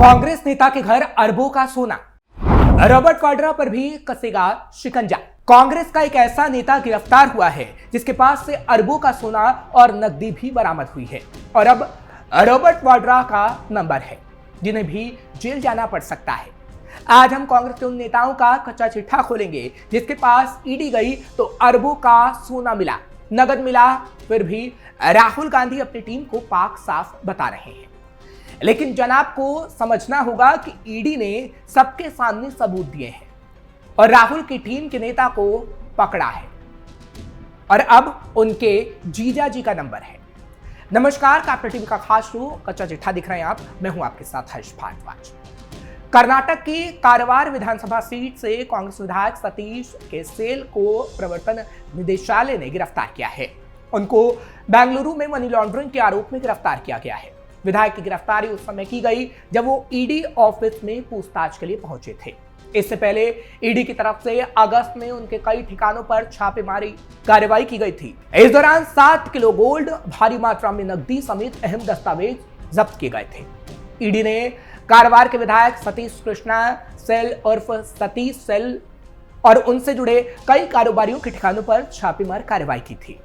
कांग्रेस नेता के घर अरबों का सोना, रॉबर्ट वाड्रा पर भी कसेगा शिकंजा। कांग्रेस का एक ऐसा नेता गिरफ्तार हुआ है जिसके पास से अरबों का सोना और नकदी भी बरामद हुई है और अब रॉबर्ट वाड्रा का नंबर है जिन्हें भी जेल जाना पड़ सकता है। आज हम कांग्रेस के उन नेताओं का कच्चा चिट्ठा खोलेंगे जिसके पास ईडी गई तो अरबों का सोना मिला, नगद मिला, फिर भी राहुल गांधी अपनी टीम को पाक साफ बता रहे हैं। लेकिन जनाब को समझना होगा कि ईडी ने सबके सामने सबूत दिए हैं और राहुल की टीम के नेता को पकड़ा है और अब उनके जीजा जी का नंबर है। नमस्कार, कैपिटल टीवी का खास शो कच्चा चिट्ठा दिख रहे हैं आप, मैं हूं आपके साथ हर्ष भारद्वाज। कर्नाटक की कारवार विधानसभा सीट से कांग्रेस विधायक सतीश केसेल को प्रवर्तन निदेशालय ने गिरफ्तार किया है। उनको बेंगलुरु में मनी लॉन्ड्रिंग के आरोप में गिरफ्तार किया गया है। विधायक की गिरफ्तारी उस समय की गई जब वो ईडी ऑफिस में पूछताछ के लिए पहुंचे थे। इससे पहले ईडी की तरफ से अगस्त में उनके कई ठिकानों पर छापेमारी कार्रवाई की गई थी। इस दौरान 7 किलो गोल्ड, भारी मात्रा में नकदी समेत अहम दस्तावेज जब्त किए गए थे। ईडी ने कारवार के विधायक सतीश कृष्णा सेल उर्फ सतीश सेल और उनसे जुड़े कई कारोबारियों के ठिकानों पर छापेमार कार्रवाई की थी।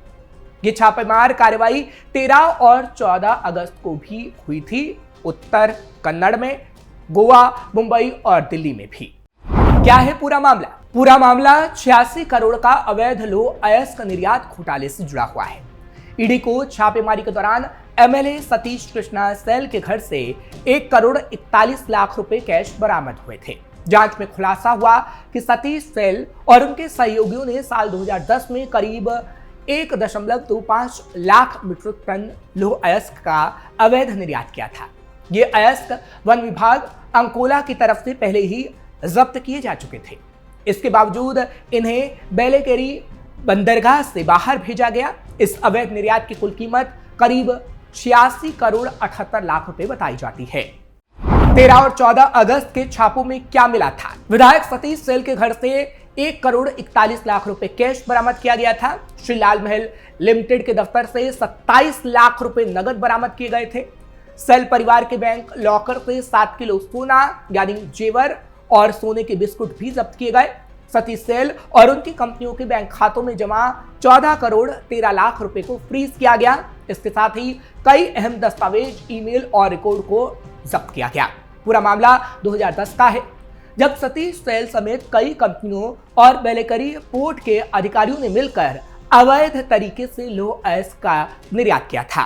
ये छापेमार कार्रवाई 13 और 14 अगस्त को भी हुई थी, उत्तर कन्नड़ में, गोवा, मुंबई और दिल्ली में भी। क्या है पूरा मामला? पूरा मामला 86 करोड़ का अवैध लोह अयस्क निर्यात घोटाले से जुड़ा हुआ है। ईडी को छापेमारी के दौरान एमएलए सतीश कृष्णा सेल के घर से 1 करोड़ 41 लाख रुपए कैश बरामद हुए थे। जांच में खुलासा हुआ कि सतीश सेल और उनके सहयोगियों ने साल 2010 में करीब 1.25 लाख मीट्रिक टन लोह अयस्क का अवैध निर्यात किया था। ये अयस्क वन विभाग अंकोला की तरफ से पहले ही जब्त किए जा चुके थे। इसके बावजूद इन्हें बेलेकेरी बंदरगाह से बाहर भेजा गया। इस अवैध निर्यात की कुल कीमत करीब 86 करोड़ 78 लाख रुपए बताई जाती है। 13 और 14 अगस्त के छापों में क्या मिला था? विधायक सतीश सेल के घर से 1 करोड़ 41 लाख रुपए कैश बरामद किया गया था। श्री लाल महल लिमिटेड के दफ्तर से 27 लाख रुपए नगद बरामद किए गए थे। सेल परिवार के बैंक लॉकर से 7 किलो सोना यानी जेवर और सोने के बिस्कुट भी जब्त किए गए। सतीश सेल और उनकी कंपनियों के बैंक खातों में जमा 14 करोड़ 13 लाख रुपए को फ्रीज किया गया। इसके साथ ही कई अहम दस्तावेज, ईमेल और रिकॉर्ड को जब्त किया गया। पूरा मामला 2010 का है जब सतीश सेल समेत कई कंपनियों और बेलेकरी पोर्ट के अधिकारियों ने मिलकर अवैध तरीके से लोह अयस्क का निर्यात किया था।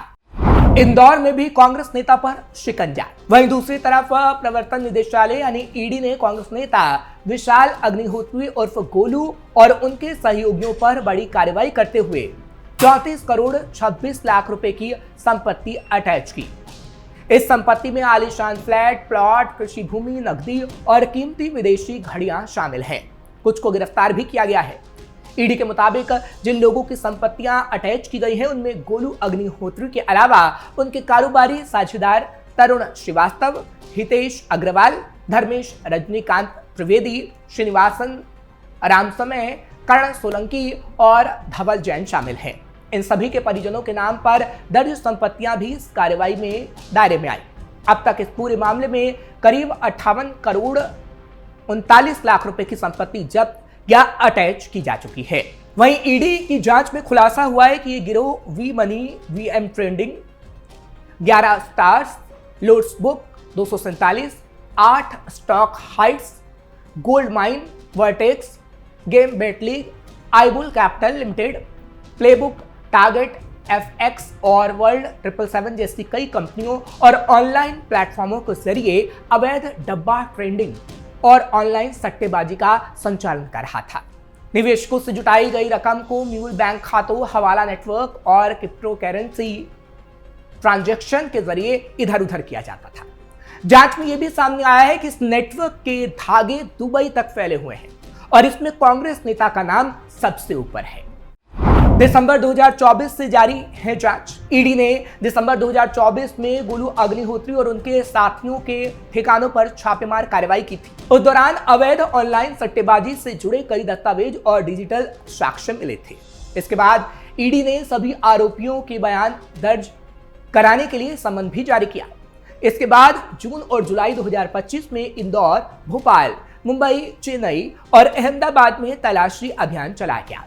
इंदौर में भी कांग्रेस नेता पर शिकंजा। वहीं दूसरी तरफ प्रवर्तन निदेशालय यानी ईडी ने कांग्रेस नेता विशाल अग्निहोत्री उर्फ गोलू और उनके सहयोगियों पर बड़ी कार्रवाई करते हुए 34 करोड़ 26 लाख रुपए की संपत्ति अटैच की। इस संपत्ति में आलीशान फ्लैट, प्लॉट, कृषि भूमि, नकदी और कीमती विदेशी घड़ियां शामिल हैं। कुछ को गिरफ्तार भी किया गया है। ईडी के मुताबिक जिन लोगों की संपत्तियां अटैच की गई हैं उनमें गोलू अग्निहोत्री के अलावा उनके कारोबारी साझेदार तरुण श्रीवास्तव, हितेश अग्रवाल, धर्मेश रजनीकांत त्रिवेदी, श्रीनिवासन रामसमय, कर्ण सोलंकी और धवल जैन शामिल हैं। इन सभी के परिजनों के नाम पर दर्ज संपत्तियां भी इस कार्रवाई में दायरे में आई। अब तक इस पूरे मामले में करीब 58 करोड़ 39 लाख रुपए की संपत्ति जब्त या अटैच की जा चुकी है। वहीं ईडी की जांच में खुलासा हुआ है कि ये गिरोह V money, VM trading, 11 stars, लोड्स book 247, 8 stock heights, gold mine, vertex, game bet league, iBull capital limited, playbook, target, FX और वर्ल्ड 777 जैसी कई कंपनियों और ऑनलाइन प्लेटफॉर्मों के जरिए अवैध डब्बा ट्रेडिंग और ऑनलाइन सट्टेबाजी का संचालन कर रहा था। निवेशकों से जुटाई गई रकम को म्यूल बैंक खातों, हवाला नेटवर्क और क्रिप्टो करेंसी ट्रांजैक्शन के जरिए इधर उधर किया जाता था। जांच में यह भी सामने आया है कि इस नेटवर्क के धागे दुबई तक फैले हुए हैं और इसमें कांग्रेस नेता का नाम सबसे ऊपर है। दिसंबर 2024 से जारी है जांच। ईडी ने दिसंबर 2024 में गोलू अग्निहोत्री और उनके साथियों के ठिकानों पर छापेमार कार्रवाई की थी। उस दौरान अवैध ऑनलाइन सट्टेबाजी से जुड़े कई दस्तावेज और डिजिटल साक्ष्य मिले थे। इसके बाद ईडी ने सभी आरोपियों के बयान दर्ज कराने के लिए समन भी जारी किया। इसके बाद जून और जुलाई 2025 में इंदौर, भोपाल, मुंबई, चेन्नई और अहमदाबाद में तलाशी अभियान चलाया गया।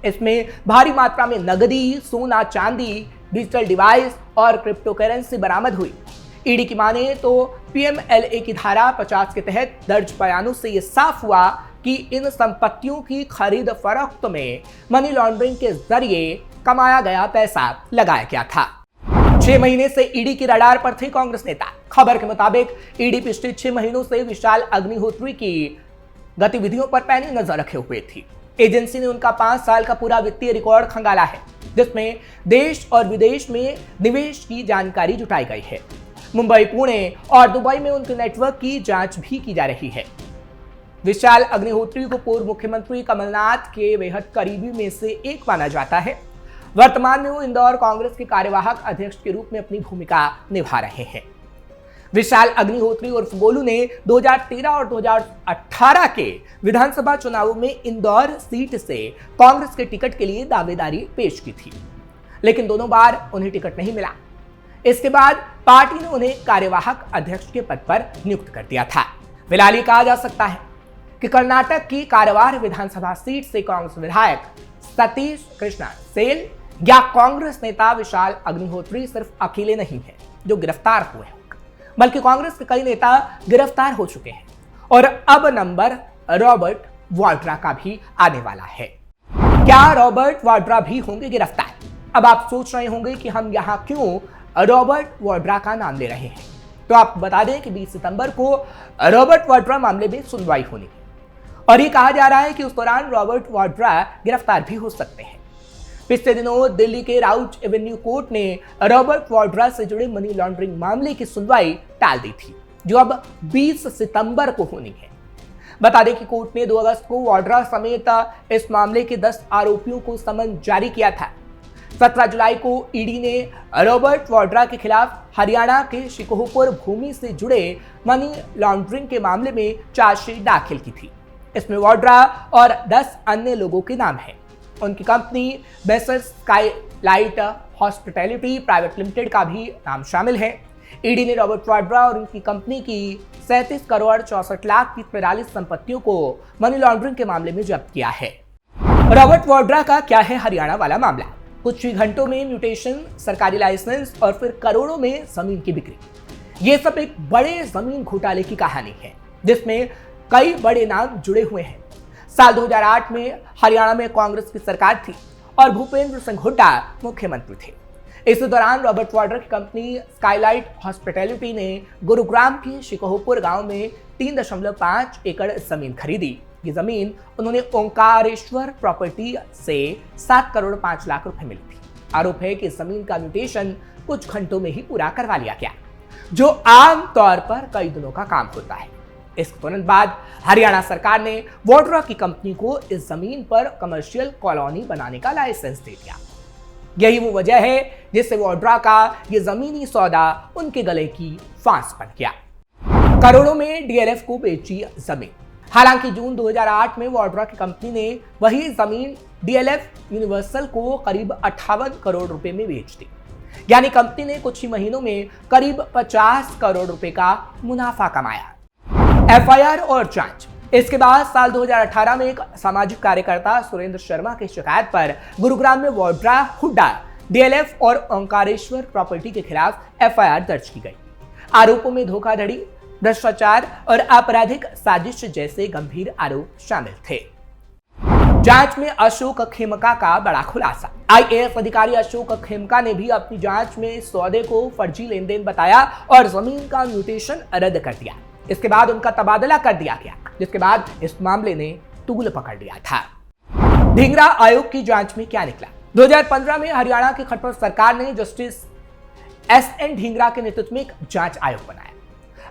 इसमें भारी मात्रा में नकदी, सोना, चांदी, डिजिटल डिवाइस और क्रिप्टो करेंसी बरामद हुई। ईडी की माने तो पीएमएलए की धारा 50 के तहत दर्ज बयानों से यह साफ हुआ कि इन संपत्तियों की खरीद फरोख्त में मनी लॉन्ड्रिंग के जरिए कमाया गया पैसा लगाया गया था। 6 महीने से ईडी की रडार पर थे कांग्रेस नेता। खबर के मुताबिक ईडी पिछले 6 महीनों से विशाल अग्निहोत्री की गतिविधियों पर पैनी नजर रखे हुए थी। एजेंसी ने उनका 5 साल का पूरा वित्तीय रिकॉर्ड खंगाला है, जिसमें देश और विदेश में निवेश की जानकारी जुटाई गई है। मुंबई, पुणे और दुबई में उनके नेटवर्क की जांच भी की जा रही है। विशाल अग्निहोत्री को पूर्व मुख्यमंत्री कमलनाथ के बेहद करीबी में से एक माना जाता है। वर्तमान में वो इंदौर कांग्रेस के कार्यवाहक अध्यक्ष के रूप में अपनी भूमिका निभा रहे हैं। विशाल अग्निहोत्री उर्फ गोलू ने 2013 और 2018 के विधानसभा चुनावों में इंदौर सीट से कांग्रेस के टिकट के लिए दावेदारी पेश की थी, लेकिन दोनों बार उन्हें टिकट नहीं मिला। इसके बाद पार्टी ने उन्हें कार्यवाहक अध्यक्ष के पद पर नियुक्त कर दिया था। फिलहाल ये कहा जा सकता है कि कर्नाटक की कारवार विधानसभा सीट से कांग्रेस विधायक सतीश कृष्णा सेल या कांग्रेस नेता विशाल अग्निहोत्री सिर्फ अकेले नहीं है जो गिरफ्तार हुए हैं, बल्कि कांग्रेस के कई नेता गिरफ्तार हो चुके हैं और अब नंबर रॉबर्ट वाड्रा का भी आने वाला है। क्या रॉबर्ट वाड्रा भी होंगे गिरफ्तार? अब आप सोच रहे होंगे कि हम यहाँ क्यों रॉबर्ट वाड्रा का नाम ले रहे हैं, तो आपको बता दें कि 20 सितंबर को रॉबर्ट वाड्रा मामले में सुनवाई होनी है और ये कहा जा रहा है कि उस दौरान रॉबर्ट वाड्रा गिरफ्तार भी हो सकते हैं। पिछले दिनों दिल्ली के राउट एवेन्यू कोर्ट ने रॉबर्ट वाड्रा से जुड़े मनी लॉन्ड्रिंग मामले की सुनवाई टाल दी थी, जो अब 20 सितंबर को होनी है। बता दें कि कोर्ट ने 2 अगस्त को वाड्रा समेत इस मामले के 10 आरोपियों को समन जारी किया था। 17 जुलाई को ईडी ने रॉबर्ट वाड्रा के खिलाफ हरियाणा के शिकोहपुर भूमि से जुड़े मनी लॉन्ड्रिंग के मामले में चार्जशीट दाखिल की थी। इसमें वाड्रा और 10 अन्य लोगों के नाम हैं। उनकी कंपनी बेसर्स स्काईलाइट हॉस्पिटैलिटी प्राइवेट लिमिटेड का भी नाम शामिल है। ईडी ने रॉबर्ट वाड्रा और उनकी कंपनी की 37 करोड़ 64 लाख की 43 संपत्तियों को मनी लॉन्ड्रिंग के मामले में जब्त किया है। रॉबर्ट वाड्रा का क्या है हरियाणा वाला मामला? कुछ ही घंटों में म्यूटेशन, सरकारी लाइसेंस और फिर करोड़ों में जमीन की बिक्री। ये सब एक बड़े जमीन घोटाले की कहानी है, जिसमें कई बड़े नाम जुड़े हुए हैं। साल 2008 में हरियाणा में कांग्रेस की सरकार थी और भूपेंद्र सिंह हुड्डा मुख्यमंत्री थे। इस दौरान रॉबर्ट वाड्रा की कंपनी स्काईलाइट हॉस्पिटैलिटी ने गुरुग्राम के शिकोहपुर गांव में 3.5 एकड़ जमीन खरीदी। ये जमीन उन्होंने ओंकारेश्वर प्रॉपर्टी से 7 करोड़ 5 लाख रुपए मिली थी। आरोप है कि जमीन का म्यूटेशन कुछ घंटों में ही पूरा करवा लिया गया, जो आम तौर पर कई दिनों का काम होता है। इसके तुरंत बाद हरियाणा सरकार ने वाड्रा की कंपनी को इस जमीन पर कमर्शियल कॉलोनी बनाने का लाइसेंस दे दिया। यही वो वजह है जिससे वाड्रा का ये जमीनी सौदा उनके गले की फांस बन गया। करोड़ों में डीएलएफ को बेची जमीन। हालांकि जून 2008 में वाड्रा की कंपनी ने वही जमीन डीएलएफ यूनिवर्सल को करीब 58 करोड़ रुपए में बेच दी। यानी कंपनी ने कुछ ही महीनों में करीब 50 करोड़ रुपए का मुनाफा कमाया। एफआईआर और जांच। इसके बाद साल 2018 में एक सामाजिक कार्यकर्ता सुरेंद्र शर्मा की शिकायत पर गुरुग्राम में वाड्रा, हुड्डा, डीएलएफ और ओंकारेश्वर प्रॉपर्टी के खिलाफ एफआईआर दर्ज की गई। आरोपों में धोखाधड़ी, भ्रष्टाचार और आपराधिक साजिश जैसे गंभीर आरोप शामिल थे। जांच में अशोक खेमका का बड़ा खुलासा। आईएएस अधिकारी अशोक खेमका ने भी अपनी जांच में सौदे को फर्जी लेन देन बताया और जमीन का म्यूटेशन रद्द कर दिया। इसके बाद उनका तबादला कर दिया गया, जिसके बाद इस मामले ने तूल पकड़ लिया था। ढींगरा आयोग की जांच में क्या निकला? 2015 में हरियाणा की खट्टर सरकार ने जस्टिस एसएन ढींगरा के नेतृत्व में एक जांच आयोग बनाया।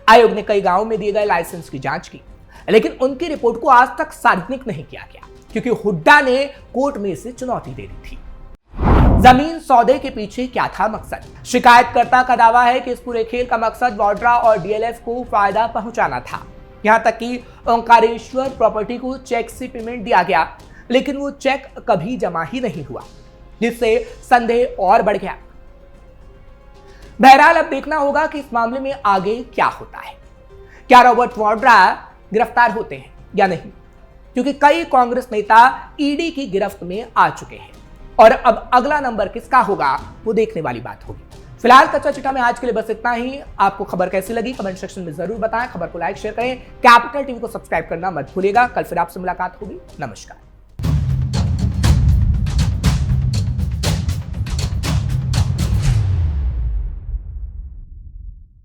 आयोग ने कई गांवों में दिए गए लाइसेंस की जांच की, लेकिन उनकी रिपोर्ट को आज तक सार्वजनिक नहीं किया गया, क्योंकि हुड्डा ने कोर्ट में इसे चुनौती दे दी थी। जमीन सौदे के पीछे क्या था मकसद? शिकायतकर्ता का दावा है कि इस पूरे खेल का मकसद वाड्रा और डीएलएफ को फायदा पहुंचाना था। यहां तक कि ओंकारेश्वर प्रॉपर्टी को चेक से पेमेंट दिया गया, लेकिन वो चेक कभी जमा ही नहीं हुआ, जिससे संदेह और बढ़ गया। बहरहाल अब देखना होगा कि इस मामले में आगे क्या होता है। क्या रॉबर्ट वाड्रा गिरफ्तार होते हैं या नहीं, क्योंकि कई कांग्रेस नेता ईडी की गिरफ्त में आ चुके हैं और अब अगला नंबर किसका होगा वो देखने वाली बात होगी। फिलहाल कच्चा चिट्ठा में आज के लिए बस इतना ही। आपको खबर कैसी लगी कमेंट सेक्शन में जरूर बताएं। खबर को लाइक शेयर करें, कैपिटल टीवी को सब्सक्राइब करना मत भूलिएगा। कल फिर आपसे मुलाकात होगी। नमस्कार।